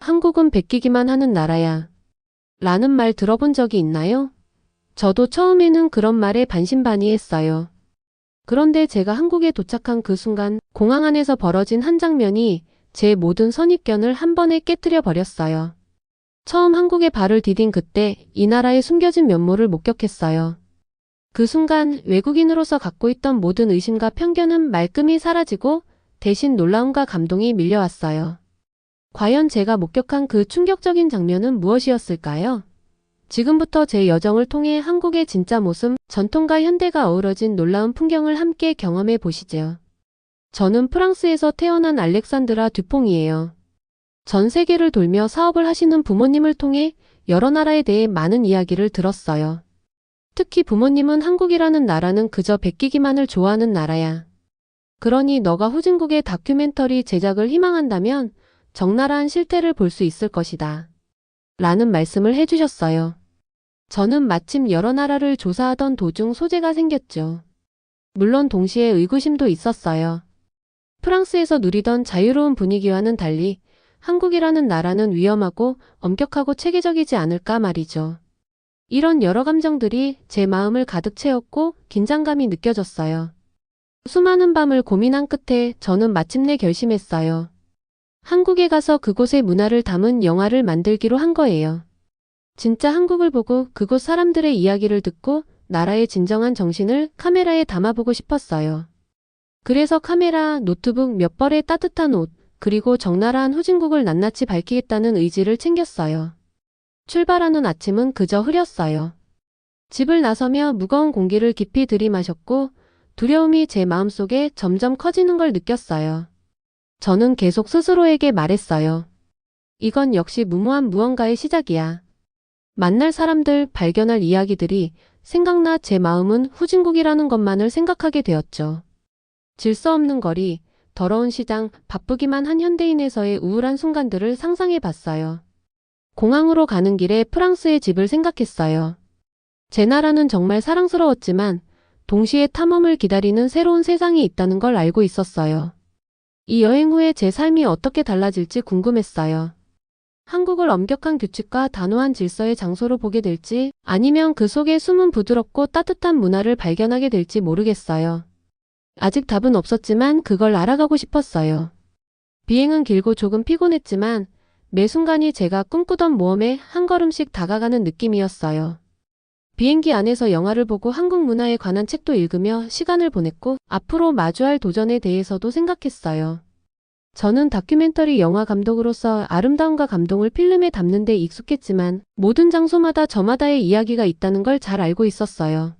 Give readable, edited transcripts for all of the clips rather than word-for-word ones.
한국은 베끼기만 하는 나라야. 라는 말 들어본 적이 있나요? 저도 처음에는 그런 말에 반신반의했어요. 그런데 제가 한국에 도착한 그 순간 공항 안에서 벌어진 한 장면이 제 모든 선입견을 한 번에 깨트려 버렸어요. 처음 한국에 발을 디딘 그때 이 나라의 숨겨진 면모를 목격했어요. 그 순간 외국인으로서 갖고 있던 모든 의심과 편견은 말끔히 사라지고 대신 놀라움과 감동이 밀려왔어요. 과연 제가 목격한 그 충격적인 장면은 무엇이었을까요? 지금부터 제 여정을 통해 한국의 진짜 모습, 전통과 현대가 어우러진 놀라운 풍경을 함께 경험해 보시죠. 저는 프랑스에서 태어난 알렉산드라 듀퐁이에요. 전 세계를 돌며 사업을 하시는 부모님을 통해 여러 나라에 대해 많은 이야기를 들었어요. 특히 부모님은 한국이라는 나라는 그저 베끼기만을 좋아하는 나라야. 그러니 너가 후진국의 다큐멘터리 제작을 희망한다면 적나라한 실태를 볼 수 있을 것이다. 라는 말씀을 해주셨어요. 저는 마침 여러 나라를 조사하던 도중 소재가 생겼죠. 물론 동시에 의구심도 있었어요. 프랑스에서 누리던 자유로운 분위기와는 달리 한국이라는 나라는 위험하고 엄격하고 체계적이지 않을까 말이죠. 이런 여러 감정들이 제 마음을 가득 채웠고 긴장감이 느껴졌어요. 수많은 밤을 고민한 끝에 저는 마침내 결심했어요. 한국에 가서 그곳의 문화를 담은 영화를 만들기로 한 거예요. 진짜 한국을 보고 그곳 사람들의 이야기를 듣고 나라의 진정한 정신을 카메라에 담아보고 싶었어요. 그래서 카메라, 노트북 몇 벌의 따뜻한 옷, 그리고 적나라한 후진국을 낱낱이 밝히겠다는 의지를 챙겼어요. 출발하는 아침은 그저 흐렸어요. 집을 나서며 무거운 공기를 깊이 들이마셨고 두려움이 제 마음속에 점점 커지는 걸 느꼈어요. 저는 계속 스스로에게 말했어요. 이건 역시 무모한 무언가의 시작이야. 만날 사람들, 발견할 이야기들이 생각나 제 마음은 후진국이라는 것만을 생각하게 되었죠. 질서 없는 거리, 더러운 시장, 바쁘기만 한 현대인에서의 우울한 순간들을 상상해 봤어요. 공항으로 가는 길에 프랑스의 집을 생각했어요. 제 나라는 정말 사랑스러웠지만 동시에 탐험을 기다리는 새로운 세상이 있다는 걸 알고 있었어요. 이 여행 후에 제 삶이 어떻게 달라질지 궁금했어요. 한국을 엄격한 규칙과 단호한 질서의 장소로 보게 될지 아니면 그 속에 숨은 부드럽고 따뜻한 문화를 발견하게 될지 모르겠어요. 아직 답은 없었지만 그걸 알아가고 싶었어요. 비행은 길고 조금 피곤했지만 매 순간이 제가 꿈꾸던 모험에 한 걸음씩 다가가는 느낌이었어요. 비행기 안에서 영화를 보고 한국 문화에 관한 책도 읽으며 시간을 보냈고 앞으로 마주할 도전에 대해서도 생각했어요. 저는 다큐멘터리 영화 감독으로서 아름다움과 감동을 필름에 담는 데 익숙했지만 모든 장소마다 저마다의 이야기가 있다는 걸 잘 알고 있었어요.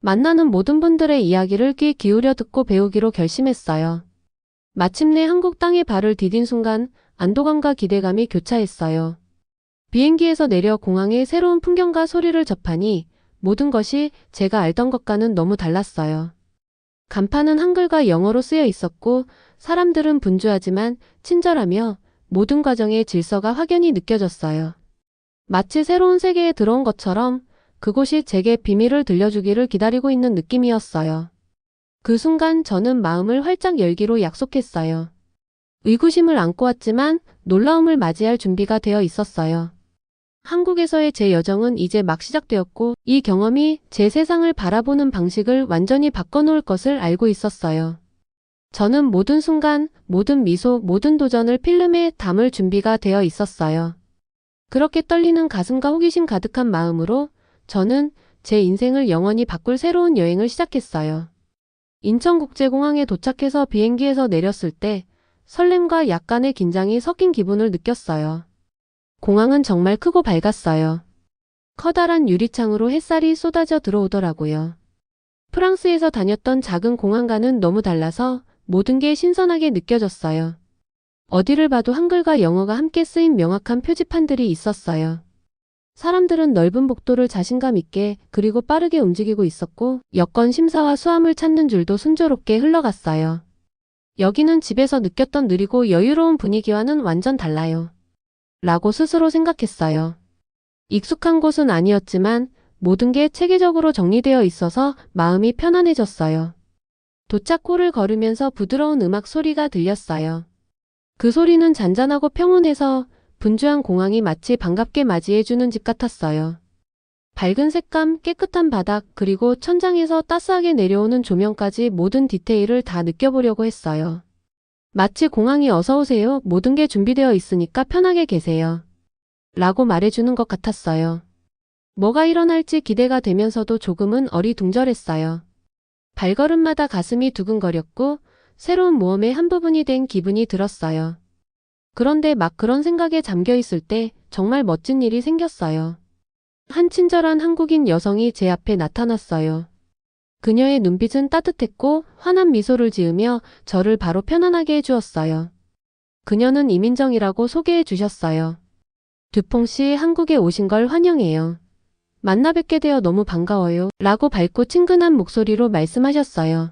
만나는 모든 분들의 이야기를 귀 기울여 듣고 배우기로 결심했어요. 마침내 한국 땅에 발을 디딘 순간 안도감과 기대감이 교차했어요. 비행기에서 내려 공항의 새로운 풍경과 소리를 접하니 모든 것이 제가 알던 것과는 너무 달랐어요. 간판은 한글과 영어로 쓰여 있었고 사람들은 분주하지만 친절하며 모든 과정의 질서가 확연히 느껴졌어요. 마치 새로운 세계에 들어온 것처럼 그곳이 제게 비밀을 들려주기를 기다리고 있는 느낌이었어요. 그 순간 저는 마음을 활짝 열기로 약속했어요. 의구심을 안고 왔지만 놀라움을 맞이할 준비가 되어 있었어요. 한국에서의 제 여정은 이제 막 시작되었고 이 경험이 제 세상을 바라보는 방식을 완전히 바꿔놓을 것을 알고 있었어요. 저는 모든 순간, 모든 미소, 모든 도전을 필름에 담을 준비가 되어 있었어요. 그렇게 떨리는 가슴과 호기심 가득한 마음으로 저는 제 인생을 영원히 바꿀 새로운 여행을 시작했어요. 인천국제공항에 도착해서 비행기에서 내렸을 때 설렘과 약간의 긴장이 섞인 기분을 느꼈어요. 공항은 정말 크고 밝았어요. 커다란 유리창으로 햇살이 쏟아져 들어오더라고요. 프랑스에서 다녔던 작은 공항과는 너무 달라서 모든 게 신선하게 느껴졌어요. 어디를 봐도 한글과 영어가 함께 쓰인 명확한 표지판들이 있었어요. 사람들은 넓은 복도를 자신감 있게 그리고 빠르게 움직이고 있었고 여권 심사와 수화물 찾는 줄도 순조롭게 흘러갔어요. 여기는 집에서 느꼈던 느리고 여유로운 분위기와는 완전 달라요. 라고 스스로 생각했어요. 익숙한 곳은 아니었지만 모든 게 체계적으로 정리되어 있어서 마음이 편안해졌어요. 도착홀을 걸으면서 부드러운 음악 소리가 들렸어요. 그 소리는 잔잔하고 평온해서 분주한 공항이 마치 반갑게 맞이해주는 집 같았어요. 밝은 색감, 깨끗한 바닥, 그리고 천장에서 따스하게 내려오는 조명까지 모든 디테일을 다 느껴보려고 했어요. 마치 공항이 어서 오세요. 모든 게 준비되어 있으니까 편하게 계세요. 라고 말해주는 것 같았어요. 뭐가 일어날지 기대가 되면서도 조금은 어리둥절했어요. 발걸음마다 가슴이 두근거렸고 새로운 모험의 한 부분이 된 기분이 들었어요. 그런데 막 그런 생각에 잠겨 있을 때 정말 멋진 일이 생겼어요. 한 친절한 한국인 여성이 제 앞에 나타났어요. 그녀의 눈빛은 따뜻했고 환한 미소를 지으며 저를 바로 편안하게 해주었어요. 그녀는 이민정이라고 소개해 주셨어요. 듀퐁 씨, 한국에 오신 걸 환영해요. 만나 뵙게 되어 너무 반가워요. 라고 밝고 친근한 목소리로 말씀하셨어요.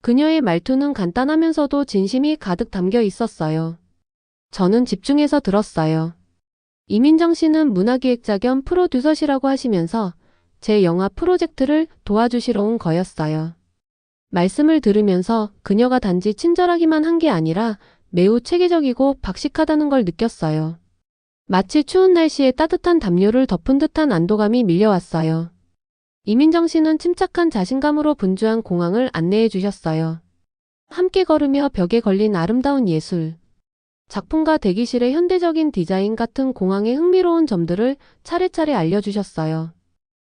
그녀의 말투는 간단하면서도 진심이 가득 담겨 있었어요. 저는 집중해서 들었어요. 이민정 씨는 문화기획자 겸 프로듀서시라고 하시면서 제 영화 프로젝트를 도와주시러 온 거였어요. 말씀을 들으면서 그녀가 단지 친절하기만 한 게 아니라 매우 체계적이고 박식하다는 걸 느꼈어요. 마치 추운 날씨에 따뜻한 담요를 덮은 듯한 안도감이 밀려왔어요. 이민정 씨는 침착한 자신감으로 분주한 공항을 안내해 주셨어요. 함께 걸으며 벽에 걸린 아름다운 예술, 작품과 대기실의 현대적인 디자인 같은 공항의 흥미로운 점들을 차례차례 알려주셨어요.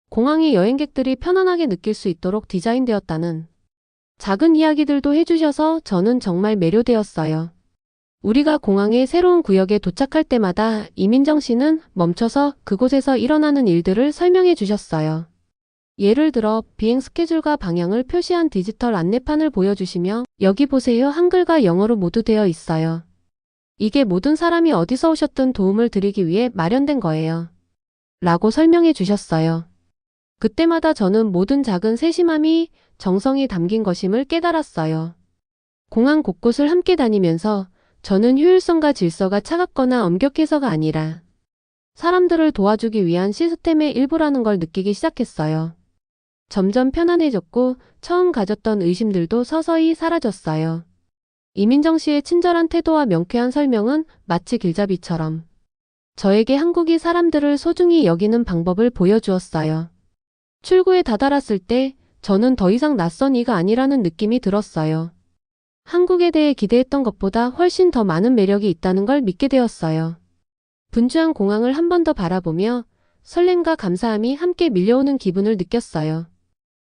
공항이 여행객들이 편안하게 느낄 수 있도록 디자인되었다는 작은 이야기들도 해주셔서 저는 정말 매료되었어요. 우리가 공항의 새로운 구역에 도착할 때마다 이민정 씨는 멈춰서 그곳에서 일어나는 일들을 설명해 주셨어요. 예를 들어 비행 스케줄과 방향을 표시한 디지털 안내판을 보여주시며 여기 보세요, 한글과 영어로 모두 되어 있어요. 이게 모든 사람이 어디서 오셨든 도움을 드리기 위해 마련된 거예요. 라고 설명해 주셨어요. 그때마다 저는 모든 작은 세심함이 정성이 담긴 것임을 깨달았어요. 공항 곳곳을 함께 다니면서 저는 효율성과 질서가 차갑거나 엄격해서가 아니라 사람들을 도와주기 위한 시스템의 일부라는 걸 느끼기 시작했어요. 점점 편안해졌고 처음 가졌던 의심들도 서서히 사라졌어요. 이민정 씨의 친절한 태도와 명쾌한 설명은 마치 길잡이처럼 저에게 한국이 사람들을 소중히 여기는 방법을 보여주었어요. 출구에 다다랐을 때 저는 더 이상 낯선 이가 아니라는 느낌이 들었어요. 한국에 대해 기대했던 것보다 훨씬 더 많은 매력이 있다는 걸 믿게 되었어요. 분주한 공항을 한 번 더 바라보며 설렘과 감사함이 함께 밀려오는 기분을 느꼈어요.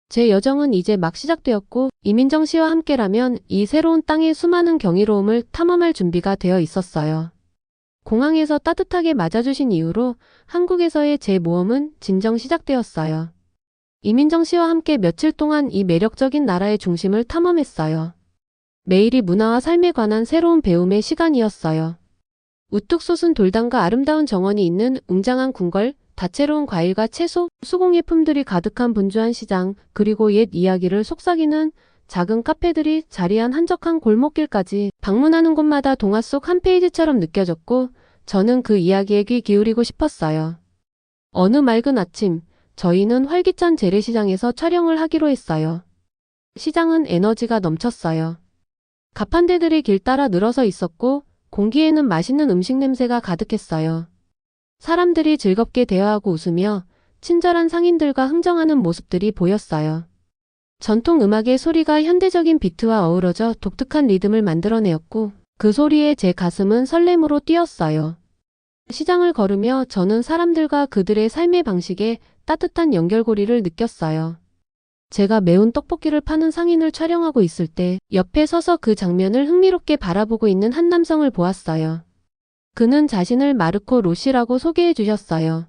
제 여정은 이제 막 시작되었고 이민정 씨와 함께라면 이 새로운 땅의 수많은 경이로움을 탐험할 준비가 되어 있었어요. 공항에서 따뜻하게 맞아주신 이후로 한국에서의 제 모험은 진정 시작되었어요. 이민정 씨와 함께 며칠 동안 이 매력적인 나라의 중심을 탐험했어요. 매일이 문화와 삶에 관한 새로운 배움의 시간이었어요. 우뚝 솟은 돌담과 아름다운 정원이 있는 웅장한 궁궐, 다채로운 과일과 채소, 수공예품들이 가득한 분주한 시장, 그리고 옛 이야기를 속삭이는 작은 카페들이 자리한 한적한 골목길까지 방문하는 곳마다 동화 속 한 페이지처럼 느껴졌고 저는 그 이야기에 귀 기울이고 싶었어요. 어느 맑은 아침, 저희는 활기찬 재래시장에서 촬영을 하기로 했어요. 시장은 에너지가 넘쳤어요. 가판대들이 길 따라 늘어서 있었고 공기에는 맛있는 음식 냄새가 가득했어요. 사람들이 즐겁게 대화하고 웃으며 친절한 상인들과 흥정하는 모습들이 보였어요. 전통 음악의 소리가 현대적인 비트와 어우러져 독특한 리듬을 만들어내었고 그 소리에 제 가슴은 설렘으로 뛰었어요. 시장을 걸으며 저는 사람들과 그들의 삶의 방식에 따뜻한 연결고리를 느꼈어요. 제가 매운 떡볶이를 파는 상인을 촬영하고 있을 때 옆에 서서 그 장면을 흥미롭게 바라보고 있는 한 남성을 보았어요. 그는 자신을 마르코 로시라고 소개해 주셨어요.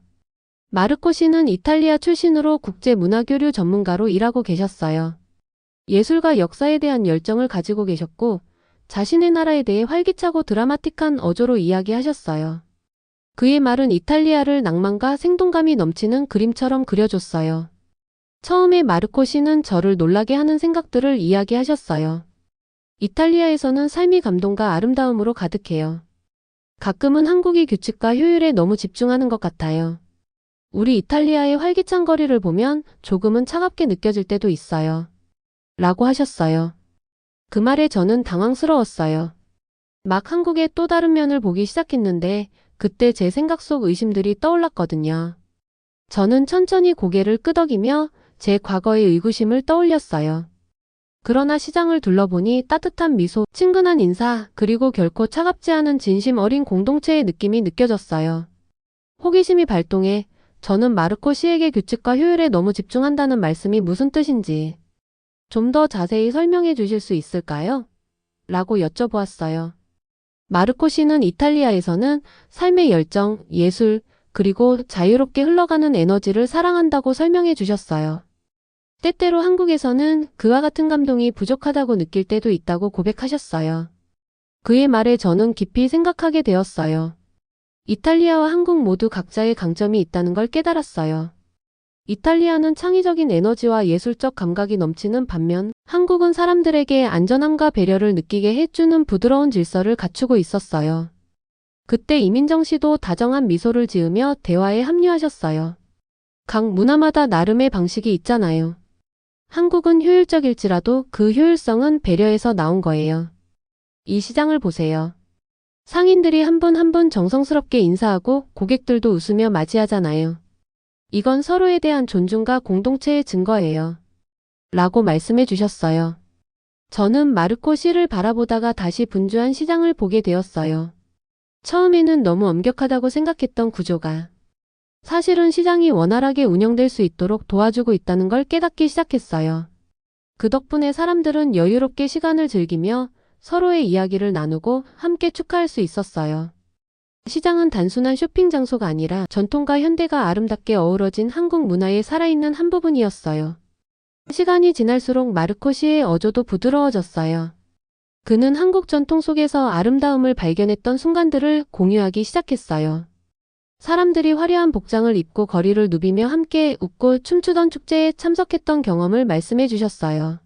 마르코 씨는 이탈리아 출신으로 국제문화교류 전문가로 일하고 계셨어요. 예술과 역사에 대한 열정을 가지고 계셨고 자신의 나라에 대해 활기차고 드라마틱한 어조로 이야기하셨어요. 그의 말은 이탈리아를 낭만과 생동감이 넘치는 그림처럼 그려줬어요. 처음에 마르코 씨는 저를 놀라게 하는 생각들을 이야기하셨어요. 이탈리아에서는 삶이 감동과 아름다움으로 가득해요. 가끔은 한국이 규칙과 효율에 너무 집중하는 것 같아요. 우리 이탈리아의 활기찬 거리를 보면 조금은 차갑게 느껴질 때도 있어요. 라고 하셨어요. 그 말에 저는 당황스러웠어요. 막 한국의 또 다른 면을 보기 시작했는데 그때 제 생각 속 의심들이 떠올랐거든요. 저는 천천히 고개를 끄덕이며 제 과거의 의구심을 떠올렸어요. 그러나 시장을 둘러보니 따뜻한 미소, 친근한 인사, 그리고 결코 차갑지 않은 진심 어린 공동체의 느낌이 느껴졌어요. 호기심이 발동해 저는 마르코 씨에게 규칙과 효율에 너무 집중한다는 말씀이 무슨 뜻인지 좀 더 자세히 설명해 주실 수 있을까요? 라고 여쭤보았어요. 마르코 씨는 이탈리아에서는 삶의 열정, 예술, 그리고 자유롭게 흘러가는 에너지를 사랑한다고 설명해 주셨어요. 때때로 한국에서는 그와 같은 감동이 부족하다고 느낄 때도 있다고 고백하셨어요. 그의 말에 저는 깊이 생각하게 되었어요. 이탈리아와 한국 모두 각자의 강점이 있다는 걸 깨달았어요. 이탈리아는 창의적인 에너지와 예술적 감각이 넘치는 반면 한국은 사람들에게 안전함과 배려를 느끼게 해주는 부드러운 질서를 갖추고 있었어요. 그때 이민정 씨도 다정한 미소를 지으며 대화에 합류하셨어요. 각 문화마다 나름의 방식이 있잖아요. 한국은 효율적일지라도 그 효율성은 배려에서 나온 거예요. 이 시장을 보세요. 상인들이 한 분 한 분 정성스럽게 인사하고 고객들도 웃으며 맞이하잖아요. 이건 서로에 대한 존중과 공동체의 증거예요. 라고 말씀해 주셨어요. 저는 마르코 씨를 바라보다가 다시 분주한 시장을 보게 되었어요. 처음에는 너무 엄격하다고 생각했던 구조가 사실은 시장이 원활하게 운영될 수 있도록 도와주고 있다는 걸 깨닫기 시작했어요. 그 덕분에 사람들은 여유롭게 시간을 즐기며 서로의 이야기를 나누고 함께 축하할 수 있었어요. 시장은 단순한 쇼핑 장소가 아니라 전통과 현대가 아름답게 어우러진 한국 문화의 살아있는 한 부분이었어요. 시간이 지날수록 마르코 씨의 어조도 부드러워졌어요. 그는 한국 전통 속에서 아름다움을 발견했던 순간들을 공유하기 시작했어요. 사람들이 화려한 복장을 입고 거리를 누비며 함께 웃고 춤추던 축제에 참석했던 경험을 말씀해 주셨어요.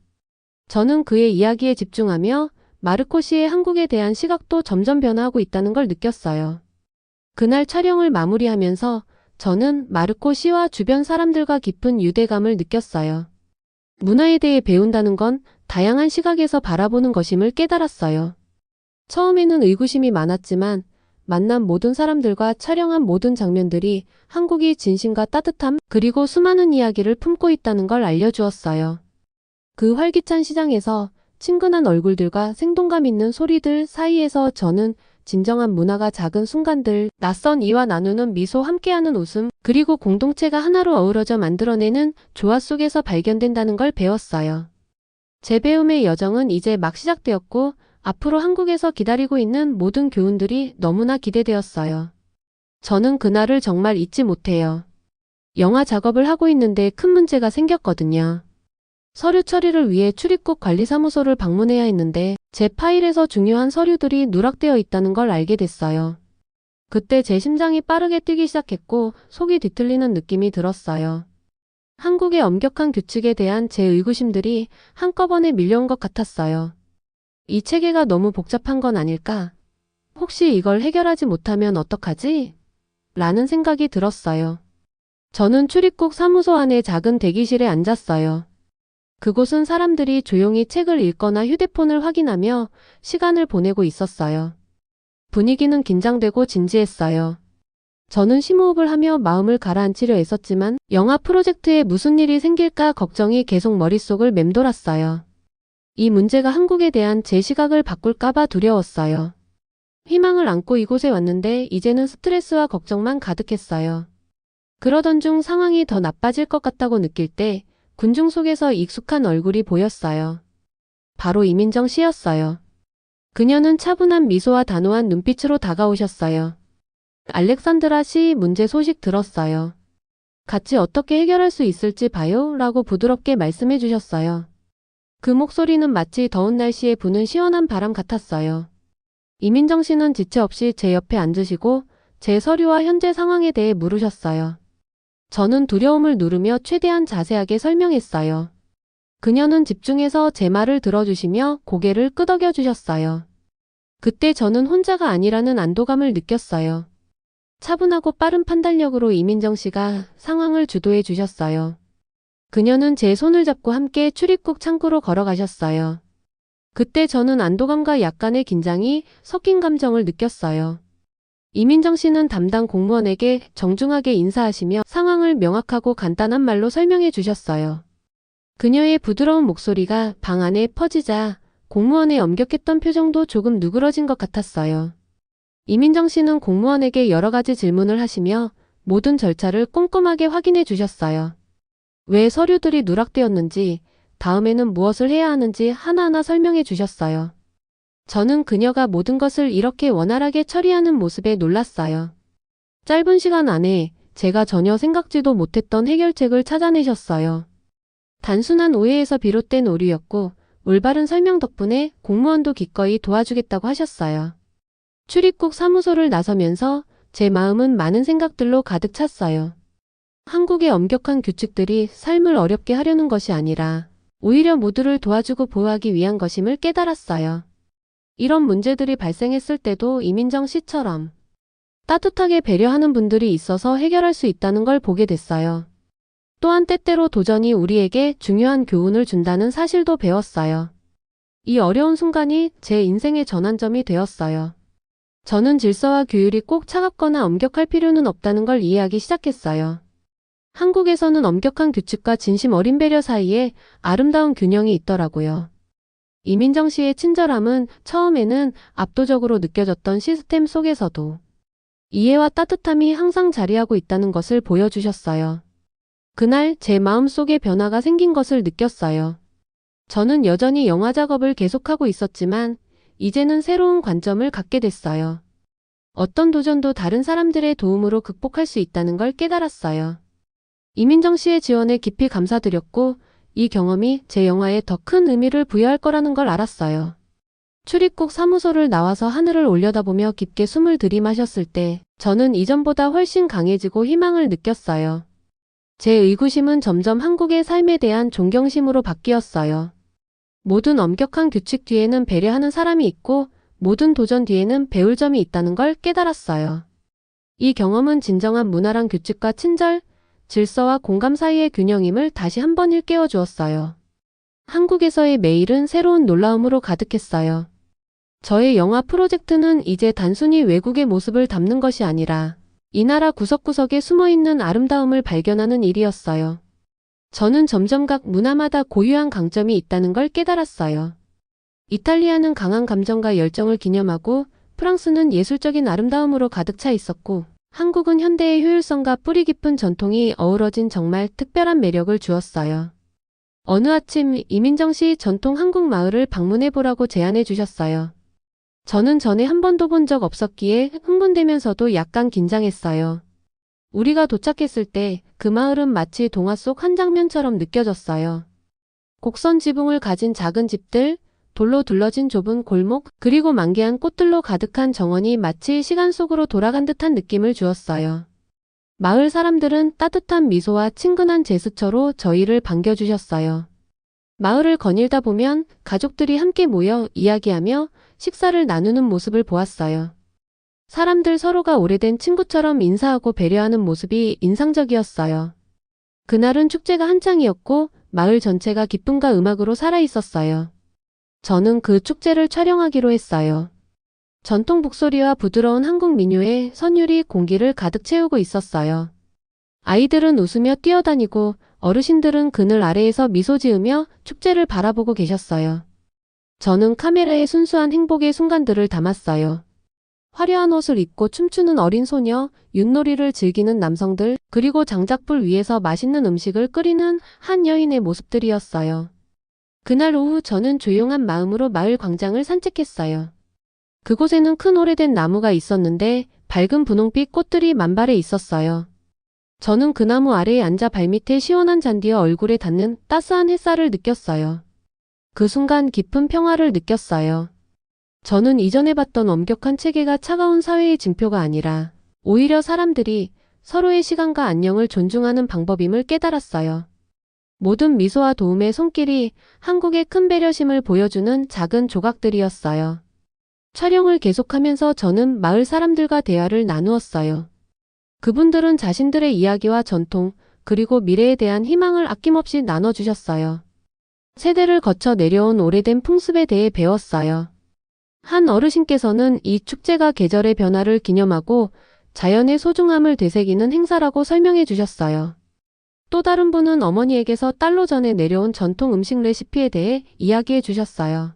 저는 그의 이야기에 집중하며 마르코 씨의 한국에 대한 시각도 점점 변화하고 있다는 걸 느꼈어요. 그날 촬영을 마무리하면서 저는 마르코 씨와 주변 사람들과 깊은 유대감을 느꼈어요. 문화에 대해 배운다는 건 다양한 시각에서 바라보는 것임을 깨달았어요. 처음에는 의구심이 많았지만 만난 모든 사람들과 촬영한 모든 장면들이 한국이 진심과 따뜻함 그리고 수많은 이야기를 품고 있다는 걸 알려주었어요. 그 활기찬 시장에서 친근한 얼굴들과 생동감 있는 소리들 사이에서 저는 진정한 문화가 작은 순간들, 낯선 이와 나누는 미소, 함께하는 웃음, 그리고 공동체가 하나로 어우러져 만들어내는 조화 속에서 발견된다는 걸 배웠어요. 제 배움의 여정은 이제 막 시작되었고 앞으로 한국에서 기다리고 있는 모든 교훈들이 너무나 기대되었어요. 저는 그날을 정말 잊지 못해요. 영화 작업을 하고 있는데 큰 문제가 생겼거든요. 서류 처리를 위해 출입국 관리사무소를 방문해야 했는데 제 파일에서 중요한 서류들이 누락되어 있다는 걸 알게 됐어요. 그때 제 심장이 빠르게 뛰기 시작했고 속이 뒤틀리는 느낌이 들었어요. 한국의 엄격한 규칙에 대한 제 의구심들이 한꺼번에 밀려온 것 같았어요. 이 체계가 너무 복잡한 건 아닐까? 혹시 이걸 해결하지 못하면 어떡하지? 라는 생각이 들었어요. 저는 출입국 사무소 안의 작은 대기실에 앉았어요. 그곳은 사람들이 조용히 책을 읽거나 휴대폰을 확인하며 시간을 보내고 있었어요. 분위기는 긴장되고 진지했어요. 저는 심호흡을 하며 마음을 가라앉히려 애썼지만 영화 프로젝트에 무슨 일이 생길까 걱정이 계속 머릿속을 맴돌았어요. 이 문제가 한국에 대한 제 시각을 바꿀까봐 두려웠어요. 희망을 안고 이곳에 왔는데 이제는 스트레스와 걱정만 가득했어요. 그러던 중 상황이 더 나빠질 것 같다고 느낄 때 군중 속에서 익숙한 얼굴이 보였어요. 바로 이민정 씨였어요. 그녀는 차분한 미소와 단호한 눈빛으로 다가오셨어요. 알렉산드라 씨, 문제 소식 들었어요. 같이 어떻게 해결할 수 있을지 봐요 라고 부드럽게 말씀해 주셨어요. 그 목소리는 마치 더운 날씨에 부는 시원한 바람 같았어요. 이민정 씨는 지체 없이 제 옆에 앉으시고 제 서류와 현재 상황에 대해 물으셨어요. 저는 두려움을 누르며 최대한 자세하게 설명했어요. 그녀는 집중해서 제 말을 들어주시며 고개를 끄덕여 주셨어요. 그때 저는 혼자가 아니라는 안도감을 느꼈어요. 차분하고 빠른 판단력으로 이민정 씨가 상황을 주도해 주셨어요. 그녀는 제 손을 잡고 함께 출입국 창구로 걸어가셨어요. 그때 저는 안도감과 약간의 긴장이 섞인 감정을 느꼈어요. 이민정 씨는 담당 공무원에게 정중하게 인사하시며 상황을 명확하고 간단한 말로 설명해 주셨어요. 그녀의 부드러운 목소리가 방 안에 퍼지자 공무원의 엄격했던 표정도 조금 누그러진 것 같았어요. 이민정 씨는 공무원에게 여러 가지 질문을 하시며 모든 절차를 꼼꼼하게 확인해 주셨어요. 왜 서류들이 누락되었는지, 다음에는 무엇을 해야 하는지 하나하나 설명해 주셨어요. 저는 그녀가 모든 것을 이렇게 원활하게 처리하는 모습에 놀랐어요. 짧은 시간 안에 제가 전혀 생각지도 못했던 해결책을 찾아내셨어요. 단순한 오해에서 비롯된 오류였고 올바른 설명 덕분에 공무원도 기꺼이 도와주겠다고 하셨어요. 출입국 사무소를 나서면서 제 마음은 많은 생각들로 가득 찼어요. 한국의 엄격한 규칙들이 삶을 어렵게 하려는 것이 아니라 오히려 모두를 도와주고 보호하기 위한 것임을 깨달았어요. 이런 문제들이 발생했을 때도 이민정 씨처럼 따뜻하게 배려하는 분들이 있어서 해결할 수 있다는 걸 보게 됐어요. 또한 때때로 도전이 우리에게 중요한 교훈을 준다는 사실도 배웠어요. 이 어려운 순간이 제 인생의 전환점이 되었어요. 저는 질서와 규율이 꼭 차갑거나 엄격할 필요는 없다는 걸 이해하기 시작했어요. 한국에서는 엄격한 규칙과 진심 어린 배려 사이에 아름다운 균형이 있더라고요. 이민정 씨의 친절함은 처음에는 압도적으로 느껴졌던 시스템 속에서도 이해와 따뜻함이 항상 자리하고 있다는 것을 보여주셨어요. 그날 제 마음속에 변화가 생긴 것을 느꼈어요. 저는 여전히 영화 작업을 계속하고 있었지만 이제는 새로운 관점을 갖게 됐어요. 어떤 도전도 다른 사람들의 도움으로 극복할 수 있다는 걸 깨달았어요. 이민정 씨의 지원에 깊이 감사드렸고 이 경험이 제 영화에 더 큰 의미를 부여할 거라는 걸 알았어요. 출입국 사무소를 나와서 하늘을 올려다보며 깊게 숨을 들이마셨을 때 저는 이전보다 훨씬 강해지고 희망을 느꼈어요. 제 의구심은 점점 한국의 삶에 대한 존경심으로 바뀌었어요. 모든 엄격한 규칙 뒤에는 배려하는 사람이 있고 모든 도전 뒤에는 배울 점이 있다는 걸 깨달았어요. 이 경험은 진정한 문화란 규칙과 친절, 질서와 공감 사이의 균형임을 다시 한번 일깨워 주었어요. 한국에서의 매일은 새로운 놀라움으로 가득했어요. 저의 영화 프로젝트는 이제 단순히 외국의 모습을 담는 것이 아니라 이 나라 구석구석에 숨어있는 아름다움을 발견하는 일이었어요. 저는 점점 각 문화마다 고유한 강점이 있다는 걸 깨달았어요. 이탈리아는 강한 감정과 열정을 기념하고 프랑스는 예술적인 아름다움으로 가득 차 있었고 한국은 현대의 효율성과 뿌리 깊은 전통이 어우러진 정말 특별한 매력을 주었어요. 어느 아침 이민정 씨 전통 한국 마을을 방문해보라고 제안해 주셨어요. 저는 전에 한 번도 본 적 없었기에 흥분되면서도 약간 긴장했어요. 우리가 도착했을 때 그 마을은 마치 동화 속 한 장면처럼 느껴졌어요. 곡선 지붕을 가진 작은 집들, 돌로 둘러진 좁은 골목, 그리고 만개한 꽃들로 가득한 정원이 마치 시간 속으로 돌아간 듯한 느낌을 주었어요. 마을 사람들은 따뜻한 미소와 친근한 제스처로 저희를 반겨주셨어요. 마을을 거닐다 보면 가족들이 함께 모여 이야기하며 식사를 나누는 모습을 보았어요. 사람들 서로가 오래된 친구처럼 인사하고 배려하는 모습이 인상적이었어요. 그날은 축제가 한창이었고 마을 전체가 기쁨과 음악으로 살아있었어요. 저는 그 축제를 촬영하기로 했어요. 전통 북소리와 부드러운 한국 민요의 선율이 공기를 가득 채우고 있었어요. 아이들은 웃으며 뛰어다니고 어르신들은 그늘 아래에서 미소 지으며 축제를 바라보고 계셨어요. 저는 카메라에 순수한 행복의 순간들을 담았어요. 화려한 옷을 입고 춤추는 어린 소녀, 윷놀이를 즐기는 남성들, 그리고 장작불 위에서 맛있는 음식을 끓이는 한 여인의 모습들이었어요. 그날 오후 저는 조용한 마음으로 마을 광장을 산책했어요. 그곳에는 큰 오래된 나무가 있었는데 밝은 분홍빛 꽃들이 만발해 있었어요. 저는 그 나무 아래에 앉아 발밑에 시원한 잔디와 얼굴에 닿는 따스한 햇살을 느꼈어요. 그 순간 깊은 평화를 느꼈어요. 저는 이전에 봤던 엄격한 체계가 차가운 사회의 징표가 아니라 오히려 사람들이 서로의 시간과 안녕을 존중하는 방법임을 깨달았어요. 모든 미소와 도움의 손길이 한국의 큰 배려심을 보여주는 작은 조각들이었어요. 촬영을 계속하면서 저는 마을 사람들과 대화를 나누었어요. 그분들은 자신들의 이야기와 전통, 그리고 미래에 대한 희망을 아낌없이 나눠주셨어요. 세대를 거쳐 내려온 오래된 풍습에 대해 배웠어요. 한 어르신께서는 이 축제가 계절의 변화를 기념하고 자연의 소중함을 되새기는 행사라고 설명해 주셨어요. 또 다른 분은 어머니에게서 딸로 전해 내려온 전통 음식 레시피에 대해 이야기해 주셨어요.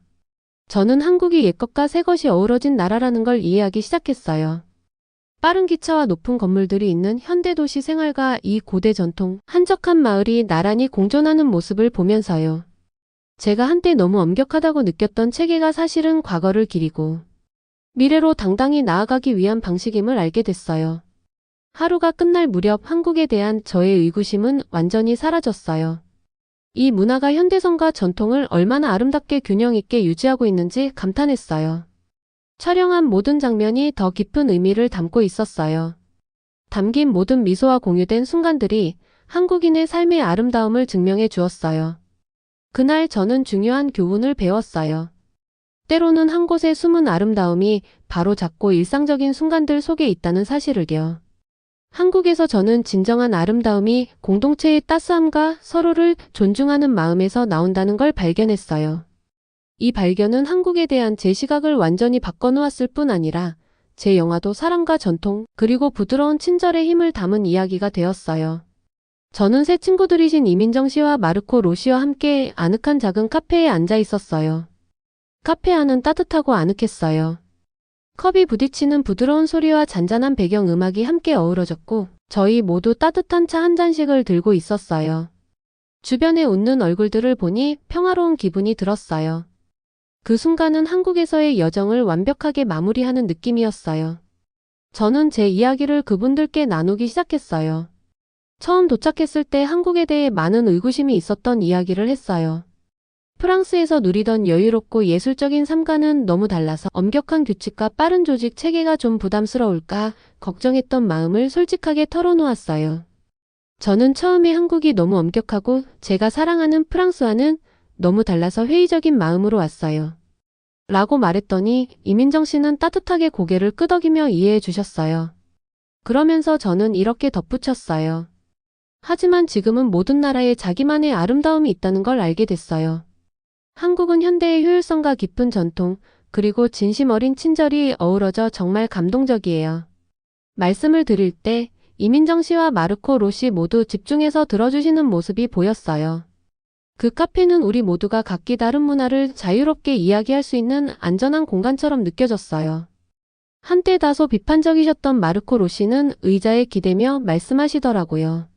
저는 한국이 옛것과 새것이 어우러진 나라라는 걸 이해하기 시작했어요. 빠른 기차와 높은 건물들이 있는 현대도시 생활과 이 고대 전통, 한적한 마을이 나란히 공존하는 모습을 보면서요. 제가 한때 너무 엄격하다고 느꼈던 체계가 사실은 과거를 기리고 미래로 당당히 나아가기 위한 방식임을 알게 됐어요. 하루가 끝날 무렵 한국에 대한 저의 의구심은 완전히 사라졌어요. 이 문화가 현대성과 전통을 얼마나 아름답게 균형 있게 유지하고 있는지 감탄했어요. 촬영한 모든 장면이 더 깊은 의미를 담고 있었어요. 담긴 모든 미소와 공유된 순간들이 한국인의 삶의 아름다움을 증명해 주었어요. 그날 저는 중요한 교훈을 배웠어요. 때로는 한 곳의 숨은 아름다움이 바로 작고 일상적인 순간들 속에 있다는 사실을요. 한국에서 저는 진정한 아름다움이 공동체의 따스함과 서로를 존중하는 마음에서 나온다는 걸 발견했어요. 이 발견은 한국에 대한 제 시각을 완전히 바꿔놓았을 뿐 아니라 제 영화도 사랑과 전통, 그리고 부드러운 친절의 힘을 담은 이야기가 되었어요. 저는 새 친구들이신 이민정 씨와 마르코 로시와 함께 아늑한 작은 카페에 앉아 있었어요. 카페 안은 따뜻하고 아늑했어요. 컵이 부딪히는 부드러운 소리와 잔잔한 배경 음악이 함께 어우러졌고 저희 모두 따뜻한 차 한 잔씩을 들고 있었어요. 주변에 웃는 얼굴들을 보니 평화로운 기분이 들었어요. 그 순간은 한국에서의 여정을 완벽하게 마무리하는 느낌이었어요. 저는 제 이야기를 그분들께 나누기 시작했어요. 처음 도착했을 때 한국에 대해 많은 의구심이 있었던 이야기를 했어요. 프랑스에서 누리던 여유롭고 예술적인 삶과는 너무 달라서 엄격한 규칙과 빠른 조직 체계가 좀 부담스러울까 걱정했던 마음을 솔직하게 털어놓았어요. 저는 처음에 한국이 너무 엄격하고 제가 사랑하는 프랑스와는 너무 달라서 회의적인 마음으로 왔어요. 라고 말했더니 이민정 씨는 따뜻하게 고개를 끄덕이며 이해해 주셨어요. 그러면서 저는 이렇게 덧붙였어요. 하지만 지금은 모든 나라에 자기만의 아름다움이 있다는 걸 알게 됐어요. 한국은 현대의 효율성과 깊은 전통, 그리고 진심 어린 친절이 어우러져 정말 감동적이에요. 말씀을 드릴 때 이민정 씨와 마르코 로시 모두 집중해서 들어주시는 모습이 보였어요. 그 카페는 우리 모두가 각기 다른 문화를 자유롭게 이야기할 수 있는 안전한 공간처럼 느껴졌어요. 한때 다소 비판적이셨던 마르코 로시는 의자에 기대며 말씀하시더라고요.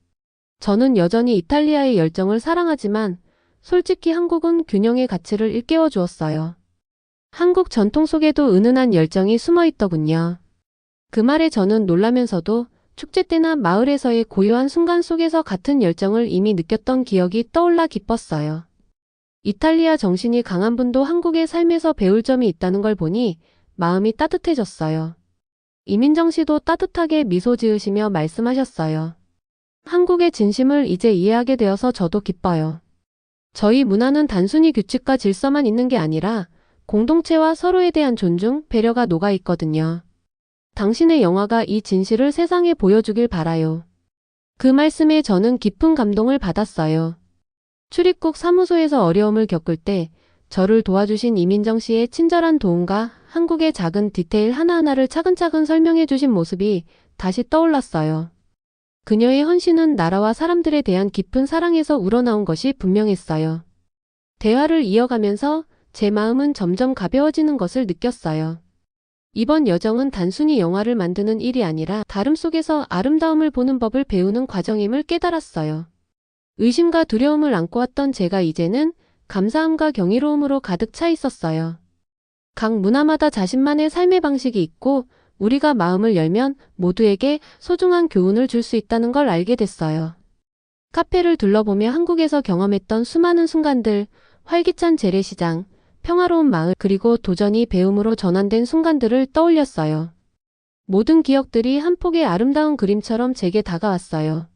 저는 여전히 이탈리아의 열정을 사랑하지만 솔직히 한국은 균형의 가치를 일깨워 주었어요. 한국 전통 속에도 은은한 열정이 숨어 있더군요. 그 말에 저는 놀라면서도 축제 때나 마을에서의 고요한 순간 속에서 같은 열정을 이미 느꼈던 기억이 떠올라 기뻤어요. 이탈리아 정신이 강한 분도 한국의 삶에서 배울 점이 있다는 걸 보니 마음이 따뜻해졌어요. 이민정 씨도 따뜻하게 미소 지으시며 말씀하셨어요. 한국의 진심을 이제 이해하게 되어서 저도 기뻐요. 저희 문화는 단순히 규칙과 질서만 있는 게 아니라 공동체와 서로에 대한 존중, 배려가 녹아 있거든요. 당신의 영화가 이 진실을 세상에 보여주길 바라요. 그 말씀에 저는 깊은 감동을 받았어요. 출입국 사무소에서 어려움을 겪을 때 저를 도와주신 이민정 씨의 친절한 도움과 한국의 작은 디테일 하나하나를 차근차근 설명해 주신 모습이 다시 떠올랐어요. 그녀의 헌신은 나라와 사람들에 대한 깊은 사랑에서 우러나온 것이 분명했어요. 대화를 이어가면서 제 마음은 점점 가벼워지는 것을 느꼈어요. 이번 여정은 단순히 영화를 만드는 일이 아니라 다름 속에서 아름다움을 보는 법을 배우는 과정임을 깨달았어요. 의심과 두려움을 안고 왔던 제가 이제는 감사함과 경이로움으로 가득 차 있었어요. 각 문화마다 자신만의 삶의 방식이 있고 우리가 마음을 열면 모두에게 소중한 교훈을 줄 수 있다는 걸 알게 됐어요. 카페를 둘러보며 한국에서 경험했던 수많은 순간들, 활기찬 재래시장, 평화로운 마을, 그리고 도전이 배움으로 전환된 순간들을 떠올렸어요. 모든 기억들이 한 폭의 아름다운 그림처럼 제게 다가왔어요.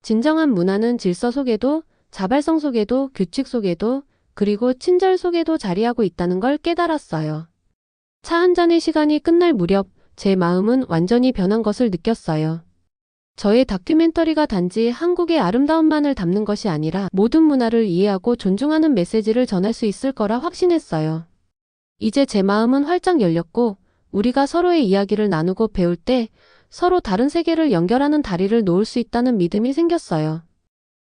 진정한 문화는 질서 속에도, 자발성 속에도, 규칙 속에도, 그리고 친절 속에도 자리하고 있다는 걸 깨달았어요. 차 한 잔의 시간이 끝날 무렵 제 마음은 완전히 변한 것을 느꼈어요. 저의 다큐멘터리가 단지 한국의 아름다움만을 담는 것이 아니라 모든 문화를 이해하고 존중하는 메시지를 전할 수 있을 거라 확신했어요. 이제 제 마음은 활짝 열렸고 우리가 서로의 이야기를 나누고 배울 때 서로 다른 세계를 연결하는 다리를 놓을 수 있다는 믿음이 생겼어요.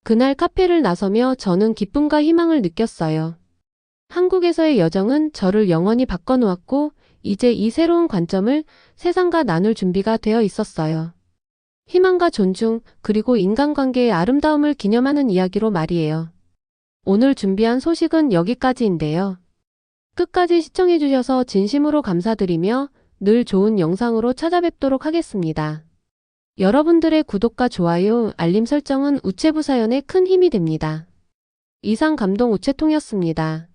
그날 카페를 나서며 저는 기쁨과 희망을 느꼈어요. 한국에서의 여정은 저를 영원히 바꿔놓았고 이제 이 새로운 관점을 세상과 나눌 준비가 되어 있었어요. 희망과 존중, 그리고 인간관계의 아름다움을 기념하는 이야기로 말이에요. 오늘 준비한 소식은 여기까지인데요. 끝까지 시청해주셔서 진심으로 감사드리며 늘 좋은 영상으로 찾아뵙도록 하겠습니다. 여러분들의 구독과 좋아요, 알림 설정은 우체부사연에 큰 힘이 됩니다. 이상 감동 우체통이었습니다.